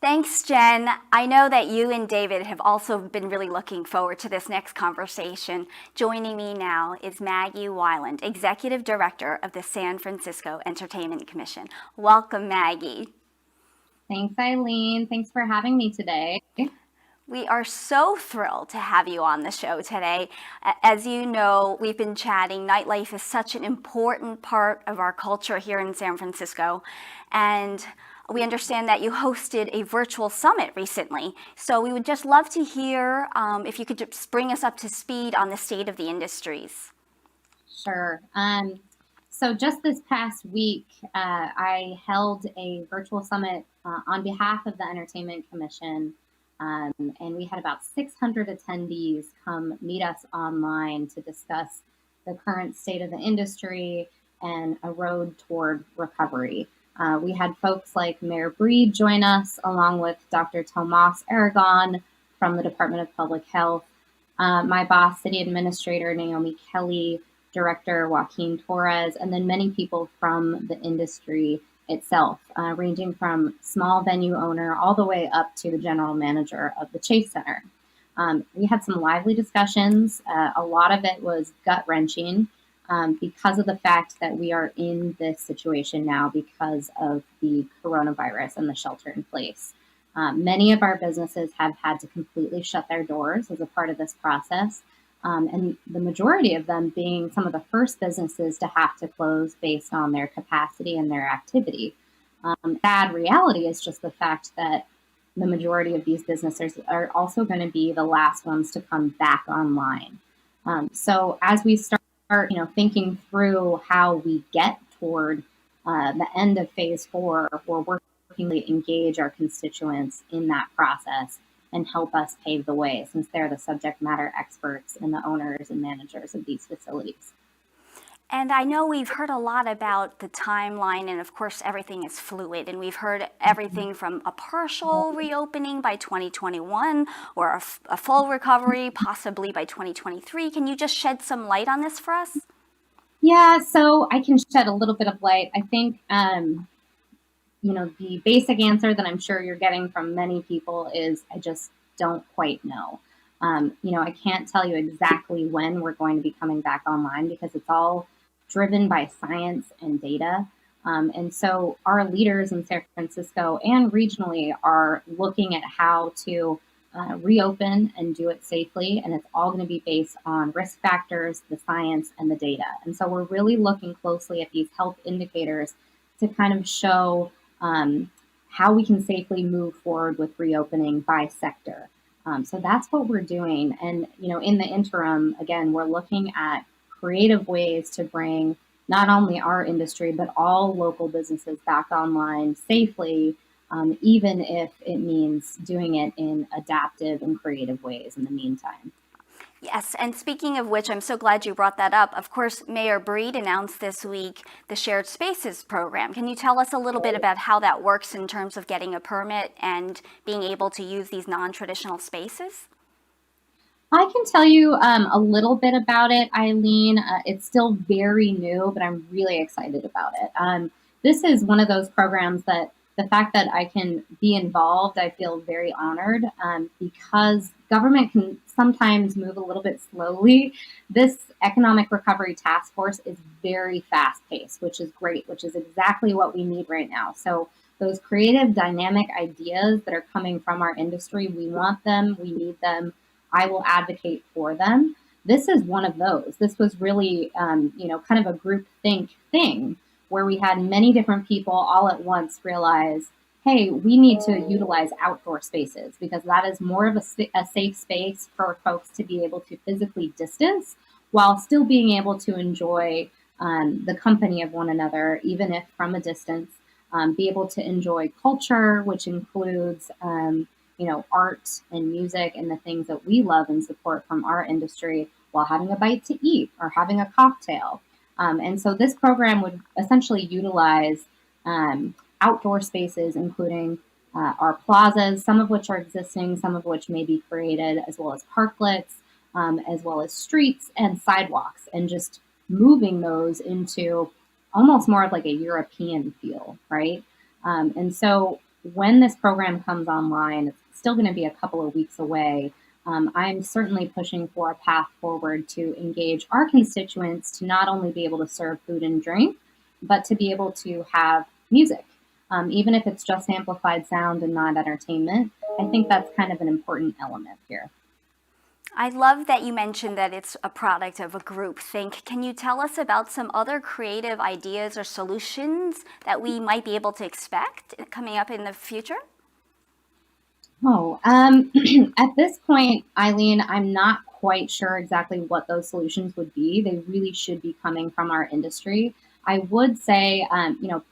Thanks, Jen. I know that you and David have also been really looking forward to this next conversation. Joining me now is Maggie Weiland, Executive Director of the San Francisco Entertainment Commission. Welcome, Maggie. Thanks, Eileen. Thanks for having me today. We are so thrilled to have you on the show today. As you know, we've been chatting. Nightlife is such an important part of our culture here in San Francisco. And we understand that you hosted a virtual summit recently. So we would just love to hear if you could just bring us up to speed on the state of the industries. Sure. So just this past week, I held a virtual summit on behalf of the Entertainment Commission. And we had about 600 attendees come meet us online to discuss the current state of the industry and a road toward recovery. We had folks like Mayor Breed join us, along with Dr. Tomas Aragon from the Department of Public Health, my boss, City Administrator Naomi Kelly, Director Joaquin Torres, and then many people from the industry itself, ranging from small venue owner all the way up to the general manager of the Chase Center. We had some lively discussions. A lot of it was gut-wrenching because of the fact that we are in this situation now because of the coronavirus and the shelter in place. Many of our businesses have had to completely shut their doors as a part of this process. And the majority of them being some of the first businesses to have to close based on their capacity and their activity. Sad reality is just the fact that the majority of these businesses are also going to be the last ones to come back online. So as we start, thinking through how we get toward the end of phase 4, we're working to engage our constituents in that process and help us pave the way, since they're the subject matter experts and the owners and managers of these facilities. And I know we've heard a lot about the timeline, and of course, everything is fluid. And we've heard everything from a partial reopening by 2021 or a full recovery possibly by 2023. Can you just shed some light on this for us? Yeah, so I can shed a little bit of light. I think, the basic answer that I'm sure you're getting from many people is I just don't quite know. I can't tell you exactly when we're going to be coming back online because it's all driven by science and data. And so our leaders in San Francisco and regionally are looking at how to reopen and do it safely. And it's all going to be based on risk factors, the science, and the data. And so we're really looking closely at these health indicators to kind of show how we can safely move forward with reopening by sector. So that's what we're doing. And, in the interim, again, we're looking at creative ways to bring not only our industry, but all local businesses back online safely, even if it means doing it in adaptive and creative ways in the meantime. Yes, and speaking of which, I'm so glad you brought that up. Of course, Mayor Breed announced this week the Shared Spaces program. Can you tell us a little bit about how that works in terms of getting a permit and being able to use these non-traditional spaces? I can tell you a little bit about it, Eileen. It's still very new, but I'm really excited about it. This is one of those programs that the fact that I can be involved, I feel very honored because government can sometimes move a little bit slowly. This Economic Recovery Task Force is very fast paced, which is great, which is exactly what we need right now. So those creative, dynamic ideas that are coming from our industry, we want them, we need them. I will advocate for them. This is one of those. This was really, kind of a group think thing where we had many different people all at once realize, hey, we need to utilize outdoor spaces because that is more of a safe space for folks to be able to physically distance while still being able to enjoy the company of one another, even if from a distance, be able to enjoy culture, which includes art and music and the things that we love and support from our industry while having a bite to eat or having a cocktail. And so this program would essentially utilize outdoor spaces, including our plazas, some of which are existing, some of which may be created, as well as parklets, as well as streets and sidewalks, and just moving those into almost more of like a European feel, right? And so when this program comes online, it's still going to be a couple of weeks away. I'm certainly pushing for a path forward to engage our constituents to not only be able to serve food and drink, but to be able to have music, even if it's just amplified sound and not entertainment. I think that's kind of an important element here. I love that you mentioned that it's a product of a group think. Can you tell us about some other creative ideas or solutions that we might be able to expect coming up in the future? Oh, at this point, Eileen, I'm not quite sure exactly what those solutions would be. They really should be coming from our industry. I would say,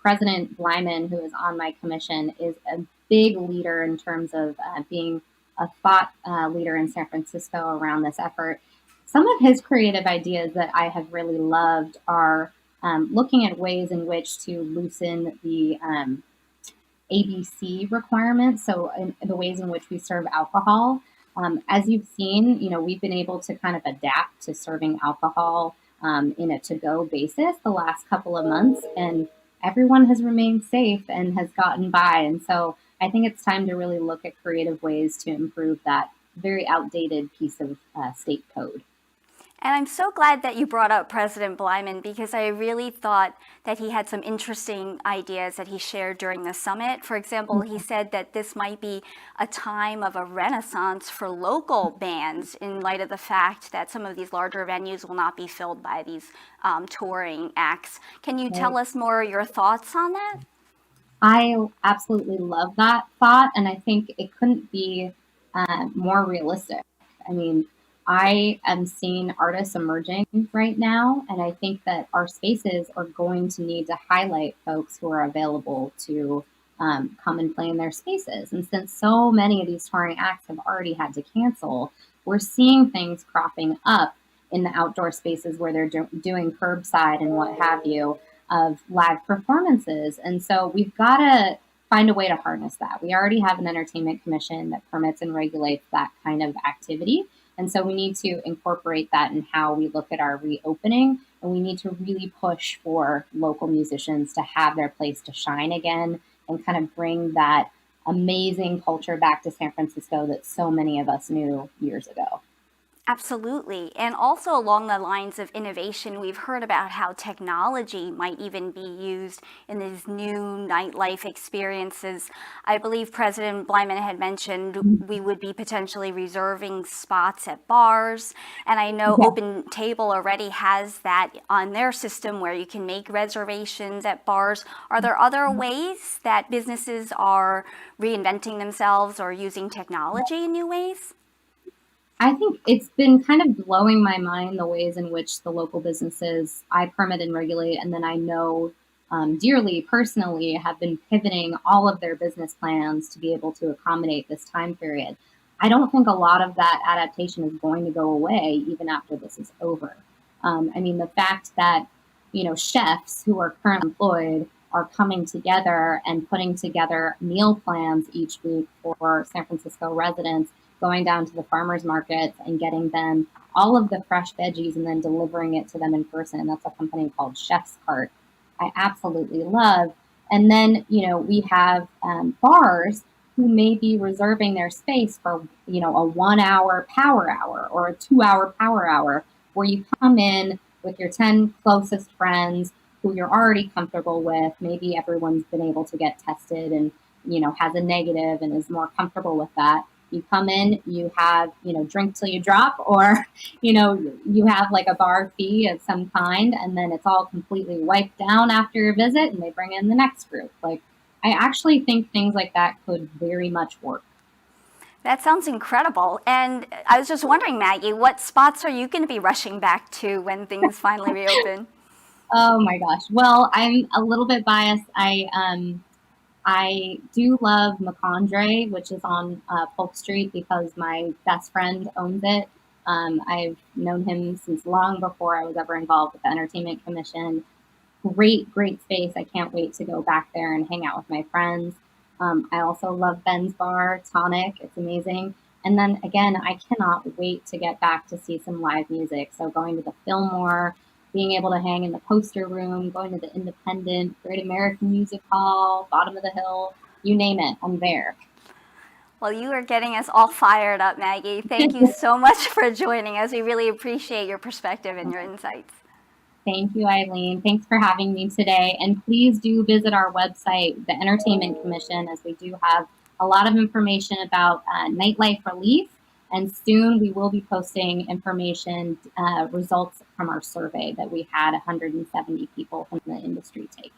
President Blyman, who is on my commission, is a big leader in terms of being a thought leader in San Francisco around this effort. Some of his creative ideas that I have really loved are looking at ways in which to loosen the ABC requirements, so in the ways in which we serve alcohol. As you've seen, we've been able to kind of adapt to serving alcohol in a to-go basis the last couple of months, and everyone has remained safe and has gotten by. And so I think it's time to really look at creative ways to improve that very outdated piece of state code. And I'm so glad that you brought up President Blyman because I really thought that he had some interesting ideas that he shared during the summit. For example, he said that this might be a time of a renaissance for local bands in light of the fact that some of these larger venues will not be filled by these touring acts. Can you tell us more your thoughts on that? I absolutely love that thought, and I think it couldn't be more realistic. I mean, I am seeing artists emerging right now, and I think that our spaces are going to need to highlight folks who are available to come and play in their spaces. And since so many of these touring acts have already had to cancel, we're seeing things cropping up in the outdoor spaces where they're doing curbside and what have you of live performances. And so we've got to find a way to harness that. We already have an entertainment commission that permits and regulates that kind of activity. And so we need to incorporate that in how we look at our reopening. And we need to really push for local musicians to have their place to shine again and kind of bring that amazing culture back to San Francisco that so many of us knew years ago. Absolutely. And also along the lines of innovation, we've heard about how technology might even be used in these new nightlife experiences. I believe President Blyman had mentioned we would be potentially reserving spots at bars. And I know Yeah. Open Table already has that on their system where you can make reservations at bars. Are there other ways that businesses are reinventing themselves or using technology in new ways? I think it's been kind of blowing my mind the ways in which the local businesses I permit and regulate, and then I know dearly personally, have been pivoting all of their business plans to be able to accommodate this time period. I don't think a lot of that adaptation is going to go away even after this is over. I mean, the fact that chefs who are currently employed are coming together and putting together meal plans each week for San Francisco residents, going down to the farmers markets and getting them all of the fresh veggies and then delivering it to them in person. That's a company called Chef's Cart. I absolutely love. And then, we have bars who may be reserving their space for, a 1 hour power hour or a 2 hour power hour where you come in with your 10 closest friends who you're already comfortable with. Maybe everyone's been able to get tested and, has a negative and is more comfortable with that. You come in, you have, drink till you drop, or, you have like a bar fee of some kind, and then it's all completely wiped down after your visit, and they bring in the next group. Like, I actually think things like that could very much work. That sounds incredible. And I was just wondering, Maggie, what spots are you going to be rushing back to when things finally reopen? Oh my gosh. Well, I'm a little bit biased. I do love McCondre, which is on Polk Street because my best friend owns it. I've known him since long before I was ever involved with the Entertainment Commission. Great, great space. I can't wait to go back there and hang out with my friends. I also love Ben's Bar, Tonic. It's amazing. And then again, I cannot wait to get back to see some live music. So going to the Fillmore, being able to hang in the poster room, going to the Independent, Great American Music Hall, Bottom of the Hill. you name it, I'm there. Well, you are getting us all fired up, Maggie. Thank you so much for joining us. We really appreciate your perspective and your insights. Thank you, Eileen. Thanks for having me today. And please do visit our website, the Entertainment Commission, as we do have a lot of information about nightlife relief. And soon we will be posting information, results from our survey that we had 170 people from the industry take.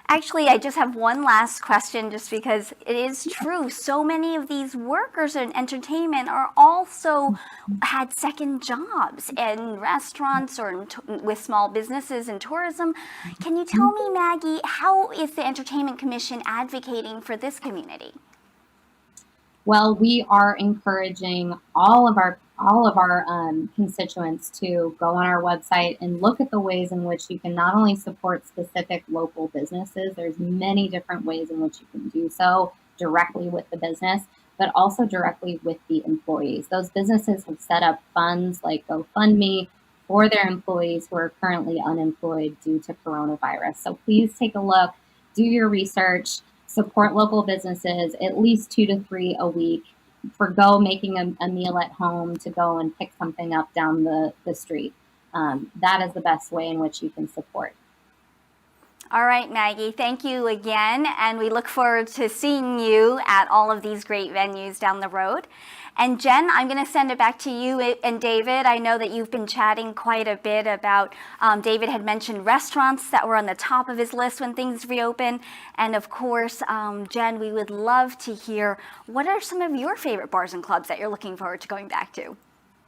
Actually, I just have one last question, just because it is true. So many of these workers in entertainment are also had second jobs in restaurants or with small businesses in tourism. Can you tell me, Maggie, how is the Entertainment Commission advocating for this community? Well, we are encouraging all of our constituents to go on our website and look at the ways in which you can not only support specific local businesses, there's many different ways in which you can do so directly with the business, but also directly with the employees. Those businesses have set up funds like GoFundMe for their employees who are currently unemployed due to coronavirus. So please take a look, do your research, support local businesses, at least 2 to 3 a week. Forgo making a meal at home to go and pick something up down the street. That is the best way in which you can support. All right, Maggie, thank you again. And we look forward to seeing you at all of these great venues down the road. And Jen, I'm going to send it back to you and David. I know that you've been chatting quite a bit about, David had mentioned restaurants that were on the top of his list when things reopen. And of course, Jen, we would love to hear, what are some of your favorite bars and clubs that you're looking forward to going back to?